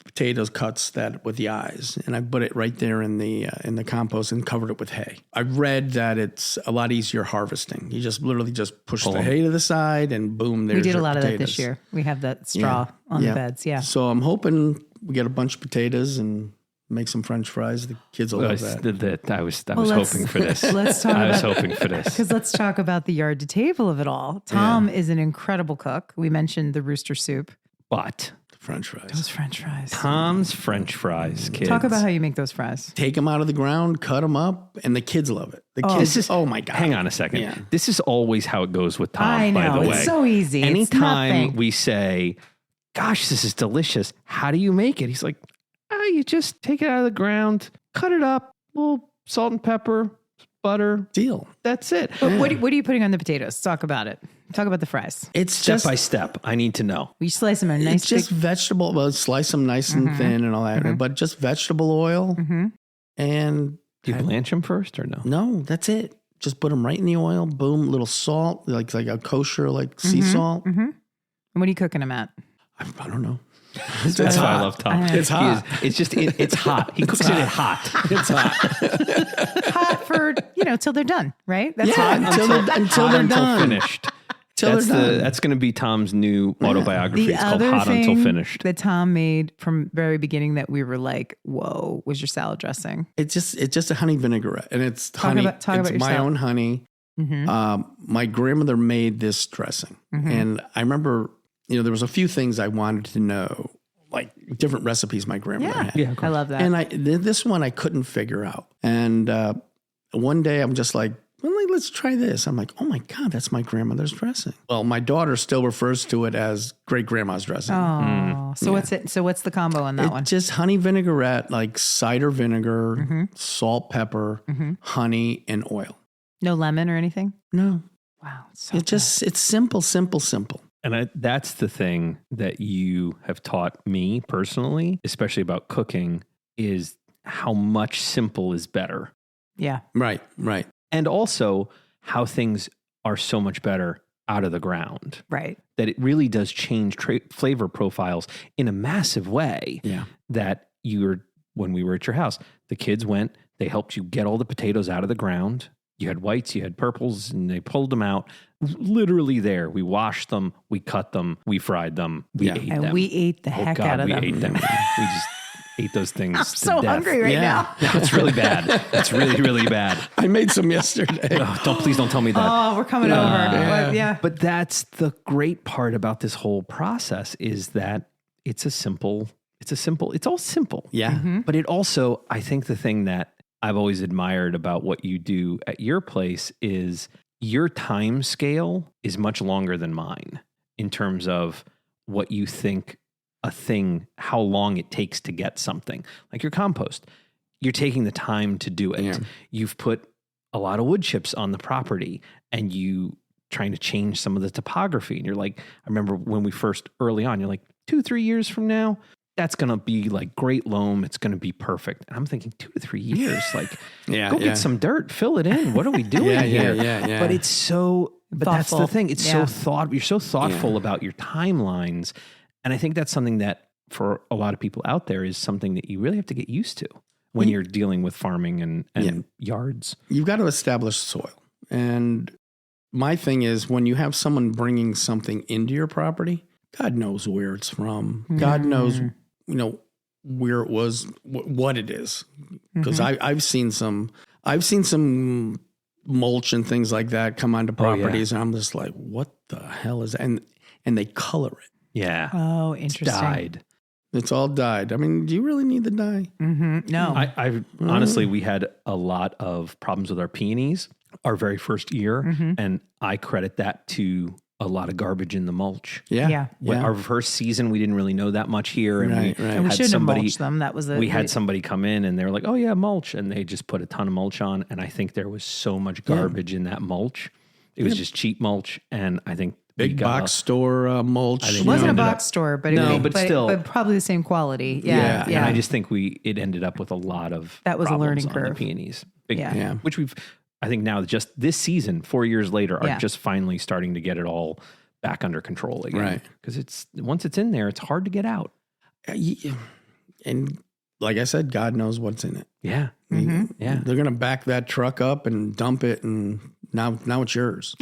potatoes cuts that with the eyes, and I put it right there in the compost and covered it with hay. I read that it's a lot easier harvesting. You just literally just push the hay to the side, and boom, there's We did a your lot of that potatoes. this year. We have that straw on the beds. Yeah. So I'm hoping we get a bunch of potatoes and make some French fries. The kids will love that. I was let's- hoping for this. let's talk I was about- hoping for this. Because let's talk about the yard to table of it all. Tom is an incredible cook. We mentioned the rooster soup. But French fries. Those French fries. Tom's French fries, kids. Talk about how you make those fries. Take them out of the ground, cut them up, and the kids love it. The kids, oh my God. Hang on a second. Yeah. This is always how it goes with Tom, I know. by the way. It's so easy. It's Anytime nothing. we say, gosh, this is delicious. How do you make it? He's like, you just take it out of the ground, cut it up, little salt and pepper, butter. Deal. That's it. But what are you putting on the potatoes? Talk about it. Talk about the fries. It's Step just by step. I need to know. We slice them in a nice it's just big... vegetable. Well, slice them nice and thin and all that, but just vegetable oil. And Do you blanch them first or no? no, that's it. Just put them right in the oil. Boom, little salt, like a kosher sea salt. And what are you cooking them at? I don't know. That's why I love Tom. It's hot. It's hot. He cooks it at hot. It's hot. Hot for, till they're done, right? That's Yeah, it. until they're done. Finished. Till they're done. That's going to be Tom's new autobiography. The It's called other Hot thing Until Finished. that Tom made from very beginning that we were like, whoa, was your salad dressing. It's just a honey vinaigrette, and it's honey. talk it's about my yourself. own honey. My grandmother made this dressing, and I remember, there was a few things I wanted to know, like different recipes my grandmother had. Yeah, I love that. And this one I couldn't figure out. And one day I'm just like, well, let's try this. I'm like, oh my God, that's my grandmother's dressing. Well, my daughter still refers to it as great grandma's dressing. Oh, so what's it? So what's the combo on that one? Just honey vinaigrette, like cider vinegar, salt, pepper, honey, and oil. No lemon or anything? No, Wow. It's so it's simple, simple, simple. And that's the thing that you have taught me personally, especially about cooking, is how much simple is better. Yeah. Right. And also how things are so much better out of the ground. Right. That it really does change flavor profiles in a massive way. Yeah. That when we were at your house, the kids went, they helped you get all the potatoes out of the ground. You had whites, you had purples, and they pulled them out. Literally there. We washed them, we cut them, we fried them, we ate them. And we ate the heck out of them. We ate them. We just ate those things. I'm so hungry right now. It's really bad. It's really, really bad. I made some yesterday. Please don't tell me that. Oh, we're coming over. But, yeah. But that's the great part about this whole process is that it's all simple. Yeah. But it also, I think the thing that I've always admired about what you do at your place is your time scale is much longer than mine in terms of what you think how long it takes to get something. Like your compost, you're taking the time to do it. Yeah. You've put a lot of wood chips on the property and you trying to change some of the topography. And you're like, I remember when we first early on, you're like 2-3 years from now, that's going to be like great loam. It's going to be perfect. And I'm thinking 2 to 3 years, like go get some dirt, fill it in. What are we doing here? Yeah. But it's so, that's Thoughtful. the thing. It's you're so thoughtful about your timelines. And I think that's something that for a lot of people out there is something that you really have to get used to when you're dealing with farming and yards. You've got to establish soil. And my thing is when you have someone bringing something into your property, God knows where it's from. God knows, where it was, what it is. Because I've seen some mulch and things like that come onto properties, and I'm just like, what the hell is that? And they color it. Yeah. Oh, It's interesting. dyed. It's all dyed. I mean, do you really need the dye? No. I honestly, we had a lot of problems with our peonies our very first year, and I credit that to a lot of garbage in the mulch. Yeah. Our first season, we didn't really know that much here, and Right, we right. And we had shouldn't have somebody. mulched them. That was We had somebody come in, and they were like, "Oh yeah, mulch," and they just put a ton of mulch on, and I think there was so much garbage in that mulch. It was just cheap mulch, and I think we Big got box store mulch. think It we wasn't a ended box store, but No, it, but still. but probably the same quality. Yeah. And I just think it ended up with a lot of That was a problems learning on the curve. peonies. Big, Yeah. which I think now just this season, 4 years later, are Yeah. just finally starting to get it all back under control again. Right. Because once it's in there, it's hard to get out. And like I said, God knows what's in it. Yeah. Yeah. They're going to back that truck up and dump it, and now it's yours.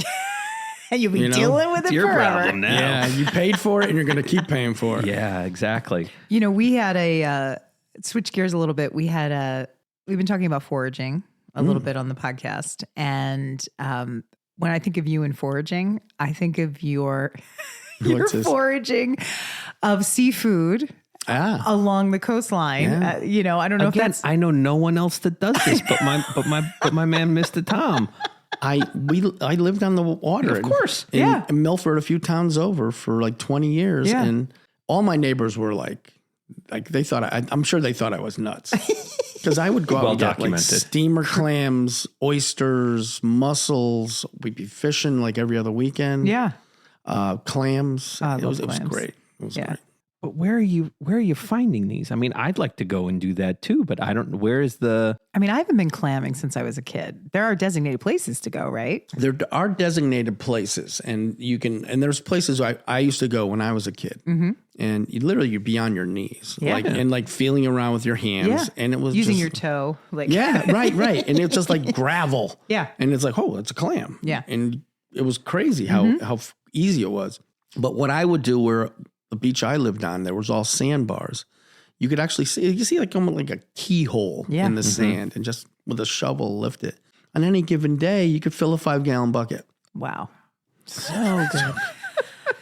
You'll be You know, dealing with It's it your forever. problem now. Yeah, you paid for it, and you're going to keep paying for it. Yeah, exactly. You know, we had switch gears a little bit. We've been talking about foraging a little bit on the podcast. And when I think of you and foraging, I think of your What's this? foraging of seafood along the coastline. Yeah. I don't know if Again, that's I know no one else that does this, but my man, Mr. Tom. I lived on the water. Of course. In Milford, a few towns over for like 20 years. Yeah. And all my neighbors were like they thought, I'm sure they thought I was nuts. Because I would go out Well and get like documented. steamer clams, oysters, mussels. We'd be fishing like every other weekend. yeah. Clams. I It love was clams. great. It was Yeah. great. But where are you finding these? I mean, I'd like to go and do that too, but I don't. Where is the? I mean, I haven't been clamming since I was a kid. There are designated places to go, right? There are designated places, and there's places I used to go when I was a kid, and you'd be on your knees, Yeah. like feeling around with your hands, Yeah. and it was Using just, your toe. Like yeah, right, and it's just like gravel, Yeah. and it's like, oh, it's a clam, Yeah. and it was crazy how easy it was. But what I would do, where the beach I lived on, there was all sandbars. You could actually see like almost like a keyhole in the sand, and just with a shovel lift it. On any given day, you could fill a 5-gallon bucket, Wow. So good.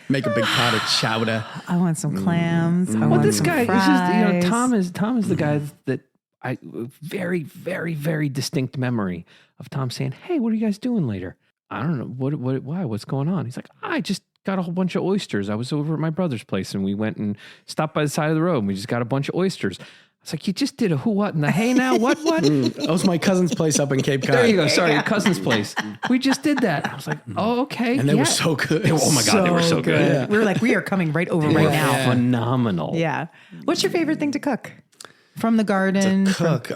make a big pot of chowder. I want some clams. I Well, want this some guy, fries. Tom is the guy that I very, very, very distinct memory of Tom saying, "Hey, what are you guys doing later?" I don't know why, what's going on. He's like, I just got a whole bunch of oysters. I was over at my brother's place and we went and stopped by the side of the road and we just got a bunch of oysters. I was like, you just did a who, what, and the hey now, what? That was my cousin's place up in Cape Cod. There you go. Sorry, your cousin's place. We just did that. I was like, oh, okay. And they were so good. Oh my God, they were so good. Yeah. We were like, we are coming right over right now. Yeah. Phenomenal. Yeah. What's your favorite thing to cook? From the garden? Cook,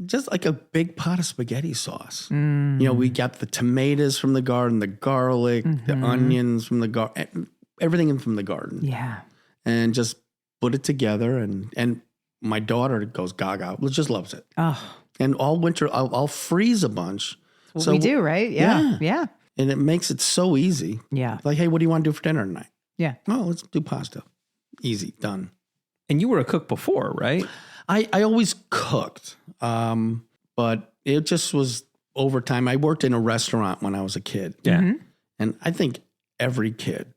just like a big pot of spaghetti sauce. We got the tomatoes from the garden, the garlic, the onions from the garden, everything from the garden. Yeah. And just put it together. And my daughter goes gaga, just loves it. Oh, And all winter, I'll freeze a bunch. what we do, right? Yeah. Yeah. And it makes it so easy. Yeah. Like, hey, what do you want to do for dinner tonight? Yeah. Oh, let's do pasta. Easy, done. And you were a cook before, right? I always cooked, but it just was over time. I worked in a restaurant when I was a kid. Yeah. And I think every kid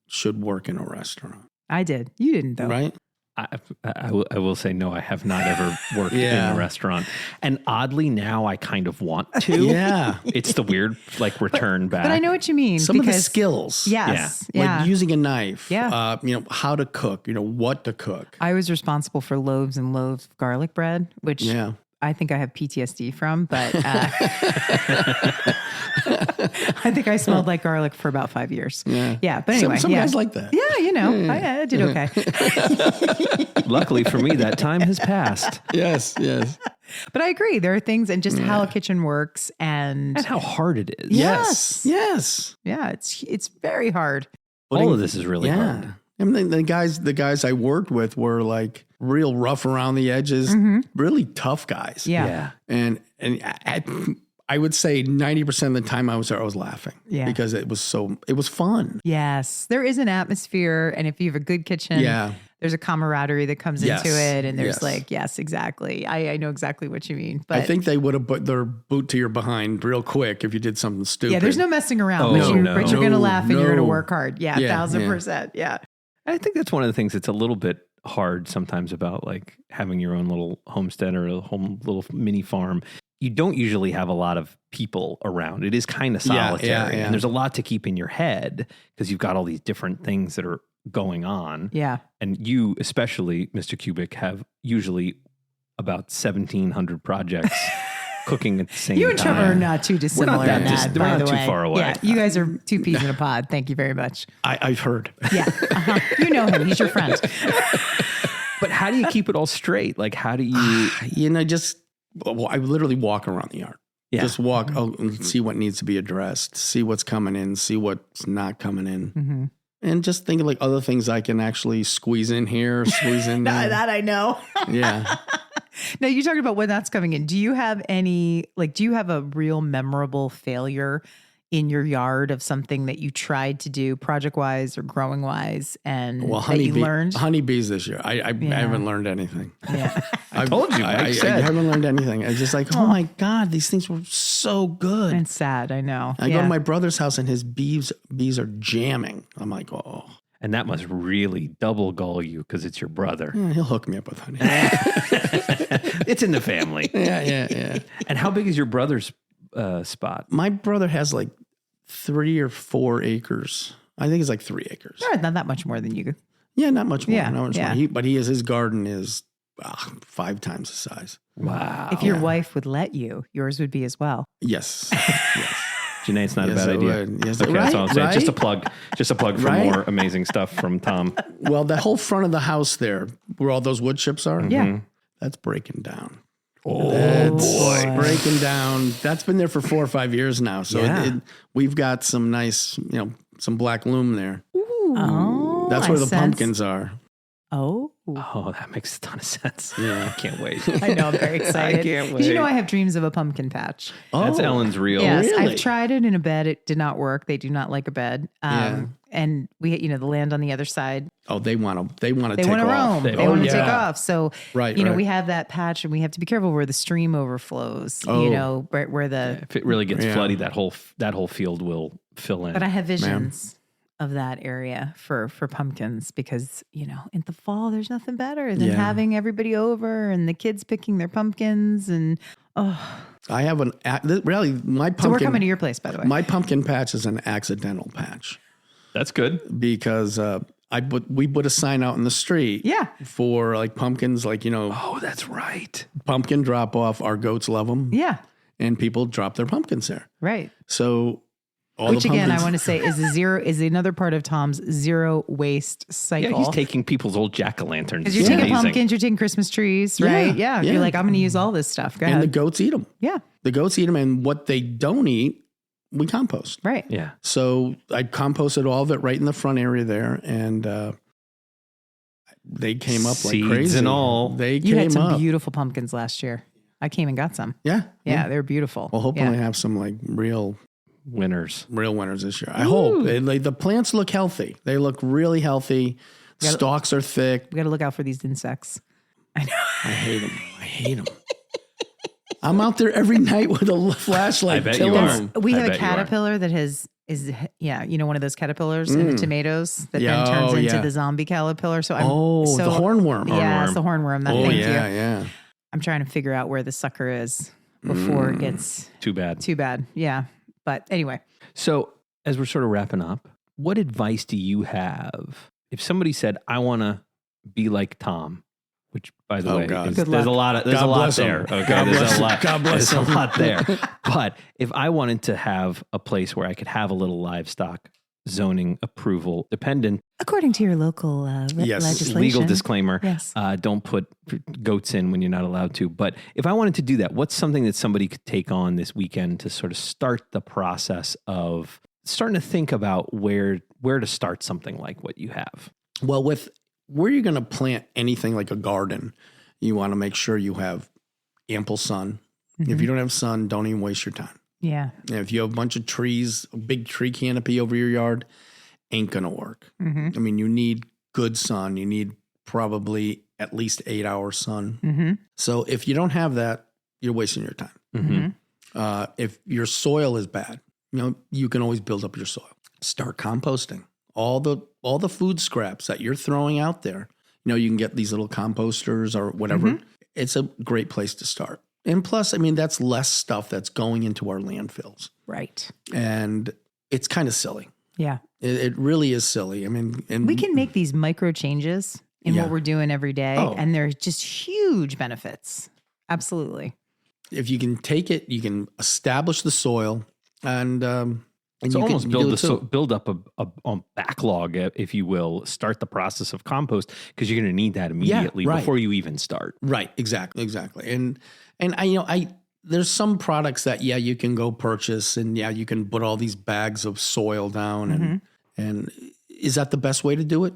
should work in a restaurant, I did. You didn't, though. right? I will say no, I have not ever worked in Yeah. a restaurant. And oddly now I kind of want to. Yeah. It's the weird return back. But I know what you mean. Some of the because- skills. Yes. Like Yeah. using a knife. Yeah. How to cook, what to cook. I was responsible for loaves and loaves of garlic bread, which Yeah. I think I have PTSD from, but I think I smelled like garlic for about 5 years. Yeah. But anyway. Some guys like that. Yeah, I did okay. Luckily for me, that time has passed. Yes. But I agree. There are things and just how a kitchen works and And how hard it is. Yes. Yes. yeah, it's very hard. All of this is really hard. I mean, the guys I worked with were like real rough around the edges, really tough guys. Yeah. Yeah. And I would say 90% of the time I was there, I was laughing. Yeah. Because it was fun. Yes. There is an atmosphere. And if you have a good kitchen, Yeah. there's a camaraderie that comes Yes. into it. And there's Yes. yes, exactly. I know exactly what you mean. But I think they would have put their boot to your behind real quick if you did something stupid. yeah, there's no messing around. Oh, but, no. but you're going to laugh and you're going to No. work hard. Yeah, Yeah, 1,000%. Yeah. I think that's one of the things that's a little bit hard sometimes about like having your own little homestead or a home little mini farm. You don't usually have a lot of people around. It is kind of solitary. yeah. And there's a lot to keep in your head because you've got all these different things that are going on. Yeah. And you, especially, Mr. Kubic, have usually about 1,700 projects cooking at the same time. You and Trevor are not too dissimilar that in that, we're by not the too way. far away. Yeah, you guys are two peas in a pod. Thank you very much. I've heard. Yeah. You know him. He's your friend. But how do you keep it all straight? Like, how do you... I literally walk around the yard. Yeah. Just walk and see what needs to be addressed, see what's coming in, see what's not coming in. Mm-hmm. And just think of like other things I can actually squeeze in here, squeeze in there. That I know. Yeah. Now, you talked about when that's coming in. Do you have do you have a real memorable failure in your yard of something that you tried to do project wise or growing wise and that you learned? Honeybees this year. I haven't learned anything. Yeah. I told you, Mike I said. haven't learned anything. I was just like, oh my God, these things were so good. It's sad. I know. I go to my brother's house and his bees are jamming. I'm like, oh. And that must really double gall you because it's your brother. Yeah, he'll hook me up with honey. It's in the family. Yeah. And how big is your brother's spot? My brother has like 3 or 4 acres. I think it's like 3 acres. All right, not that much more than you. Yeah, not much more. Yeah, Not much yeah. more. But his garden is 5 times the size. Wow. If your wife would let you, yours would be as well. Yes. Janae, it's not Yes, a bad it idea. would. Yes, Okay, that's all I'm saying. right? Just a plug for Right? more amazing stuff from Tom. Well, the whole front of the house there, where all those wood chips are, Yeah. that's breaking down. Oh, That's boy. breaking down. That's been there for 4 or 5 years now. So Yeah. we've got some nice, some black loam there. Oh, That's I where the sense- pumpkins are. Oh, Oh, that makes a ton of sense. Yeah. I can't wait. I know. I'm very excited. can't 'Cause you know, wait. I have dreams of a pumpkin patch. That's Oh. Ellen's reel. Yes, really? I've tried it in a bed. It did not work. They do not like a bed. And we, the land on the other side, Oh, they want to they take want to off. roam. They Oh, want to take yeah. off. So, Right, right. right. we have that patch and we have to be careful where the stream overflows, Oh. right where the, If it really gets Yeah. floody, that whole field will fill in. but I have visions of that area for pumpkins because, in the fall, there's nothing better than Yeah. having everybody over and the kids picking their pumpkins. And, I have really, my pumpkin. so we're coming to your place, by the way. My pumpkin patch is an accidental patch That's good. because we put a sign out in the street. Yeah. For like pumpkins, like Oh, that's right. pumpkin drop off. Our goats love them. Yeah. And people drop their pumpkins there. Right. So all Which the again, I pumpkins- want to say is another part of Tom's zero waste cycle. Yeah, he's taking people's old jack-o'-lanterns. Because you're It's taking amazing. pumpkins, you're taking Christmas trees, right? Yeah. yeah. You're like, I'm going to use all this stuff. Go and the ahead. goats eat them. Yeah. The goats eat them, and what they don't eat, we compost. Right. Yeah. So I composted all of it right in the front area there, and they came up like Seeds crazy. and all. They You came had some up. beautiful pumpkins last year. I came and got some. Yeah, Yeah, they were beautiful. Well, hopefully, I Yeah. have some like real Winners. winners this year. I hope the plants look healthy. They look really healthy. Stalks are thick. We got to look out for these insects. I know. I hate them. I'm out there every night with a flashlight. I bet killing you are. them. We I have a bet you are. caterpillar that is one of those caterpillars in the tomatoes that Yeah, then turns oh, into yeah. the zombie caterpillar. So I'm The hornworm. Yeah, it's Hornworm. the hornworm. Oh Thank you. yeah. I'm trying to figure out where the sucker is before it gets Too bad. too bad. Yeah. But anyway, So, as we're sort of wrapping up, what advice do you have if somebody said, "I want to be like Tom," which, by the Oh, way, God. Good there's a luck. lot. There's God a lot bless 'em. there. Okay, God there's bless a lot. God bless There's a 'em. lot there. But if I wanted to have a place where I could have a little livestock zoning approval dependent, according to your local Yes. legislation, legal disclaimer, Yes. don't put goats in when you're not allowed to. But if I wanted to do that, what's something that somebody could take on this weekend to sort of start the process of starting to think about where to start something like what you have? Well, with where you're going to plant anything like a garden, you want to make sure you have ample sun. If you don't have sun, don't even waste your time. Yeah. And if you have a bunch of trees, a big tree canopy over your yard, ain't going to work. I mean, you need good sun. You need probably at least 8 hours sun. Mm-hmm. So if you don't have that, you're wasting your time. Mm-hmm. If your soil is bad, you can always build up your soil. Start composting. All the food scraps that you're throwing out there, you can get these little composters or whatever. Mm-hmm. It's a great place to start. And plus, that's less stuff that's going into our landfills. Right. And it's kind of silly. Yeah. It really is silly. And we can make these micro changes in what we're doing every day, and they're just huge benefits. Absolutely. If you can take it, you can establish the soil, and so you almost can build up a backlog, if you will. Start the process of compost because you're going to need that immediately before you even start. Right. Exactly. And I there's some products that you can go purchase, and you can put all these bags of soil down, and is that the best way to do it?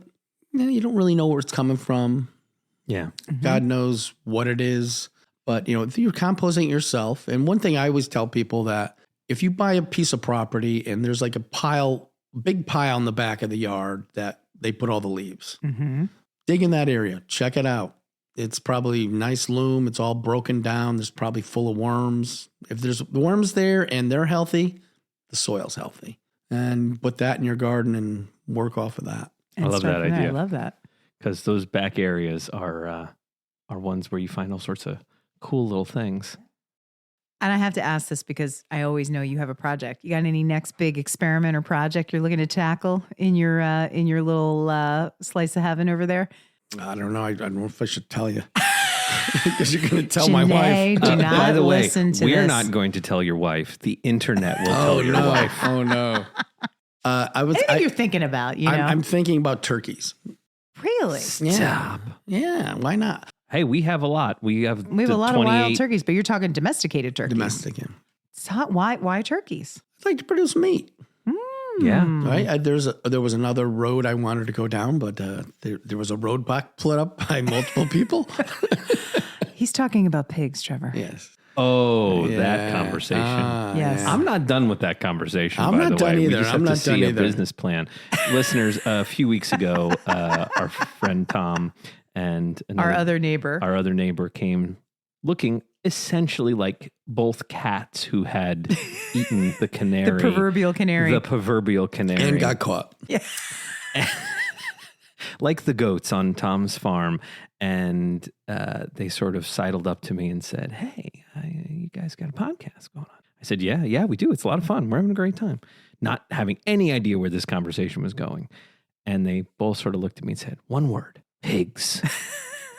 You don't really know where it's coming from. Yeah. God knows what it is. But, if you're composting it yourself, and one thing I always tell people that if you buy a piece of property and there's like a big pile in the back of the yard that they put all the leaves, dig in that area, check it out. It's probably nice loam. It's all broken down. There's probably full of worms. If there's worms there and they're healthy, the soil's healthy. And put that in your garden and work off of that. I love that idea. I love that. Because those back areas are ones where you find all sorts of cool little things. And I have to ask this because I always know you have a project. You got any next big experiment or project you're looking to tackle in your little slice of heaven over there? I don't know. I don't know if I should tell you. Because you're going to tell Janae, my wife. do not by the way, listen to we're this. not going to tell your wife. The internet will tell your wife. Oh, no. Anything you're thinking about, I'm thinking about turkeys. Really? Stop. Yeah, why not? Hey, we have a lot. We have a lot of wild turkeys, but you're talking domesticated turkeys. Domestic. Why turkeys? I'd like to produce meat. Yeah. Right. There was another road I wanted to go down, but there was a roadblock put up by multiple people. He's talking about pigs, Trevor. Yes. Oh, that conversation. Yes. I'm not done with that conversation, I'm by not the done way. either. We just I'm have not to see done a either. business plan. Listeners, a few weeks ago, our friend Tom and Our other neighbor came looking essentially like both cats who had eaten the canary. The proverbial canary. And got caught. Yeah. Like the goats on Tom's farm. And they sort of sidled up to me and said, hey, you guys got a podcast going on? I said, yeah, we do. It's a lot of fun. We're having a great time. Not having any idea where this conversation was going. And they both sort of looked at me and said, one word, pigs.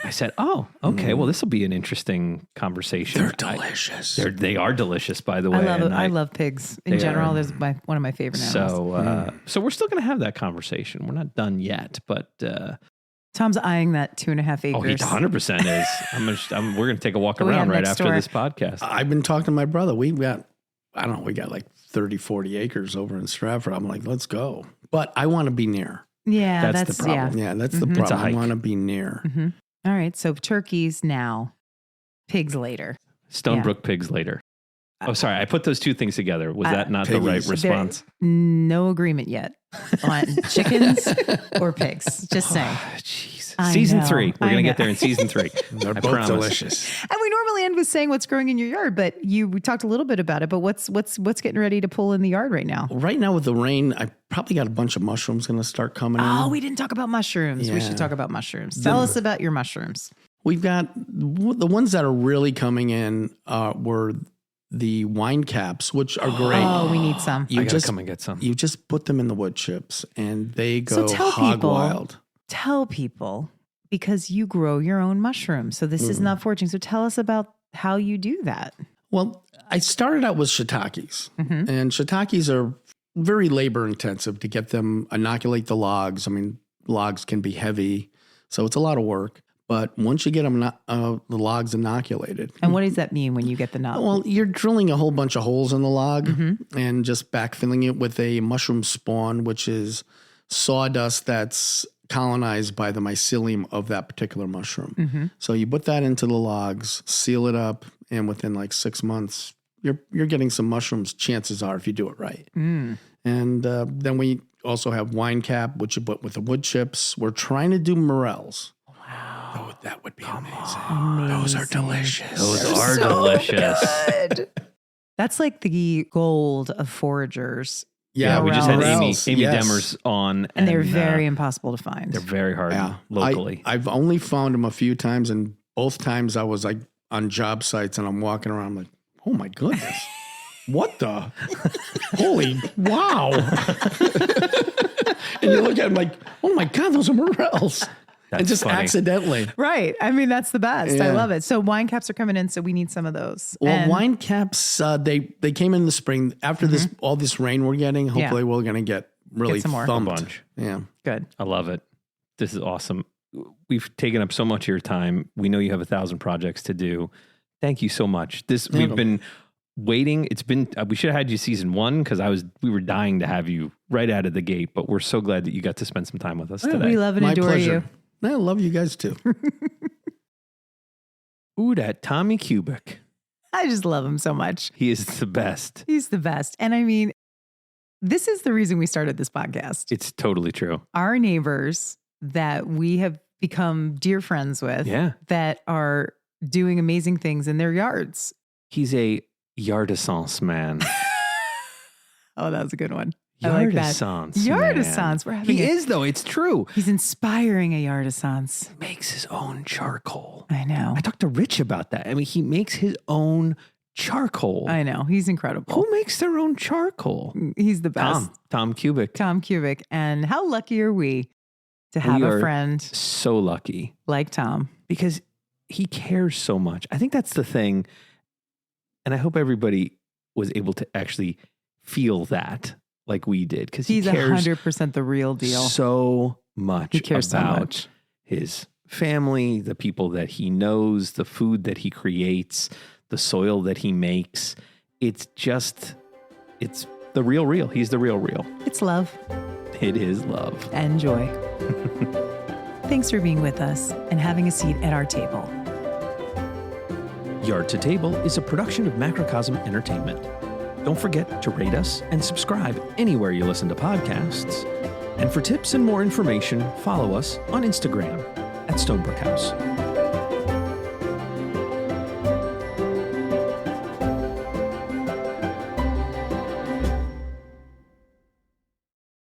I said, oh, okay. Well, this will be an interesting conversation. They're delicious. They are delicious, by the way. I love pigs in general. There's one of my favorite animals. So we're still going to have that conversation. We're not done yet, but Tom's eyeing that 2.5 acres. oh, he 100% is. We're going to take a walk We around got right next after door. this podcast. I've been talking to my brother. We got like 30, 40 acres over in Stratford. I'm like, let's go. But I want to be near. Yeah, That's the problem. Yeah, that's the It's a problem. I hike. want to be near. Mm-hmm. All right. So turkeys now, pigs later. Stonebrook pigs later. Oh, sorry. I put those two things together. Was that not the right piggies. response? No agreement yet on chickens or pigs. Just saying. Jeez. I Season know. 3. We're I going to know. get there in season 3. They're I both promise. delicious. And we normally end with saying what's growing in your yard, but we talked a little bit about it. But what's getting ready to pull in the yard right now? Right now with the rain, I probably got a bunch of mushrooms going to start coming in. Oh, we didn't talk about mushrooms. We Yeah. should talk about mushrooms. Tell us about your mushrooms. We've got the ones that are really coming in were the wine caps, which are great. Oh, we need some. I got to come and get some. You just put them in the wood chips and they go So tell hog people- wild. Tell people, because you grow your own mushrooms. So this is not foraging. So tell us about how you do that. Well, I started out with shiitakes, and shiitakes are very labor intensive to get them, inoculate the logs. I mean, logs can be heavy, so it's a lot of work. But once you get them, the logs inoculated. And what does that mean when you get the nut? Well, you're drilling a whole bunch of holes in the log and just backfilling it with a mushroom spawn, which is sawdust that's colonized by the mycelium of that particular mushroom. So you put that into the logs, seal it up, and within like 6 months, you're getting some mushrooms, chances are, if you do it right. And then we also have wine cap, which you put with the wood chips. We're trying to do morels. Oh, that would be amazing. Those are delicious. Those are delicious. Good. That's like the gold of foragers. Yeah, we just had Amy Yes. Demers on. And they're very impossible to find. They're very hard Yeah. locally. I've only found them a few times, and both times I was like on job sites and I'm walking around, I'm like, oh my goodness. What the? Holy wow. And you look at them like, oh my God, those are morels. And just funny. accidentally. Right. I mean, that's the best. I Yeah. love it. So wine caps are coming in, so we need some of those. Well, And wine caps, they came in the spring. After this, all this rain we're getting, hopefully we're going to get really Get some more. thumped. A bunch. Yeah. Good. I love it. This is awesome. We've taken up so much of your time. We know you have 1,000 projects to do. Thank you so much. We've been waiting. It's been, we should have had you season 1 because we were dying to have you right out of the gate, but we're so glad that you got to spend some time with us today. We love and My adore pleasure. you. I love you guys too. Ooh, that Tommy Kubic. I just love him so much. He is the best. He's the best. And I mean, this is the reason we started this podcast. It's totally true. Our neighbors that we have become dear friends with that are doing amazing things in their yards. He's a Yardaissance man. Oh, that was a good one. I like that. Yardaissance. Yardaissance. We're having He is, though. It's true. He's inspiring a Yardaissance. Makes his own charcoal. I know. I talked to Rich about that. I mean, he makes his own charcoal. I know. He's incredible. Who makes their own charcoal? He's the best. Tom Kubic. Tom Kubic. And how lucky are we to have a friend So lucky. like Tom? Because he cares so much. I think that's the thing. And I hope everybody was able to actually feel that like we did. Because he's cares 100% the real deal. so much He cares about so much. his family, the people that he knows, the food that he creates, the soil that he makes. It's the real. He's the real. It's love It is love. and joy. Thanks for being with us and having a seat at our table. Yard to Table is a production of Macrocosm Entertainment. Don't forget to rate us and subscribe anywhere you listen to podcasts. And for tips and more information, follow us on Instagram at Stonebrook House.